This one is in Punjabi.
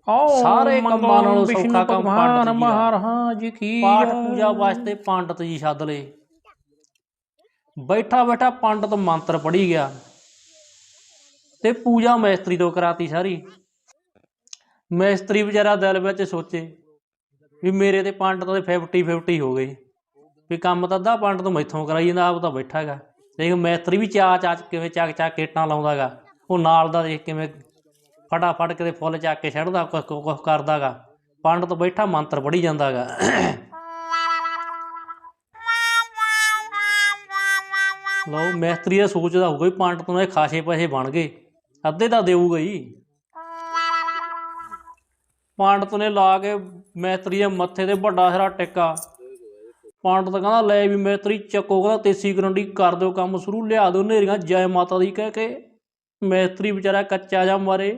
ਸਾਰੇ ਕੰਮਾਂ ਨਾਲੋਂ ਸੌਖਾ ਕੰਮ ਪੰਡਤ ਜੀ ਦਾ। ਮਹਾਰਾਜ ਕੀ ਪਾਠ ਪੂਜਾ ਵਾਸਤੇ ਪੰਡਤ ਜੀ ਸੱਦ ਲਏ। ਬੈਠਾ ਬੈਠਾ ਪੰਡਤ ਮੰਤਰ ਪੜ੍ਹੀ ਗਿਆ ਤੇ ਪੂਜਾ ਮੈਸਤਰੀ ਤੋਂ ਕਰਾਤੀ ਸਾਰੀ। ਮੈਸਤਰੀ ਵਿਚਾਰਾ ਦਿਲ ਵਿੱਚ ਸੋਚੇ ਵੀ ਮੇਰੇ ਤੇ ਪੰਡਤ ਦੇ 50-50 ਹੋ ਗਏ ਵੀ ਕੰਮ ਤਾਂ ਅੱਧਾ ਪੰਡਤ ਮੈਥੋਂ ਕਰਾਈ ਜਾਂਦਾ, ਆਪ ਤਾਂ ਬੈਠਾ ਹੈਗਾ। ਦੇਖ ਮੈਸਤਰੀ ਵੀ ਕਿਵੇਂ ਚੱਕ ਇੱਟਾਂ ਲਾਉਂਦਾ ਗਾ, ਉਹ ਨਾਲ ਦਾ ਦੇਖ ਕਿਵੇਂ ਫਟਾਫਟ ਕਿਤੇ ਫੁੱਲ ਚੱਕ ਕੇ ਛੱਡਦਾ, ਕੁਛ ਕਰਦਾ ਗਾ। ਪੰਡਤ ਬੈਠਾ ਮੰਤਰ ਪੜ੍ਹੀ ਜਾਂਦਾ ਗਾ। ਲਓ ਮੈਸਤਰੀ ਇਹ ਸੋਚਦਾ ਹੋਊਗਾ ਵੀ ਪੰਡਤ ਨੂੰ ਇਹ ਖਾਸੇ ਪੈਸੇ ਬਣ ਗਏ, ਅੱਧੇ ਤਾਂ ਦੇਊਗਾ ਹੀ। ਪੰਡਤ ਨੇ ਲਾ ਕੇ ਮੈਸਤਰੀ ਦੇ ਮੱਥੇ ਤੇ ਵੱਡਾ ਸਾਰਾ ਟਿੱਕਾ। ਪੰਡਤ ਕਹਿੰਦਾ ਲੈ ਵੀ ਮੈਸਤਰੀ ਚੱਕੋ, ਕਹਿੰਦਾ ਤੇਸੀ ਕਰੰਡੀ ਕਰ ਦਿਓ ਕੰਮ ਸ਼ੁਰੂ, ਲਿਆ ਦਿਓ ਨੇਰੀਆਂ ਜੈ ਮਾਤਾ ਦੀ ਕਹਿ ਕੇ। ਮੈਸਤਰੀ ਵਿਚਾਰਾ ਕੱਚਾ ਜਾ ਮਾਰੇ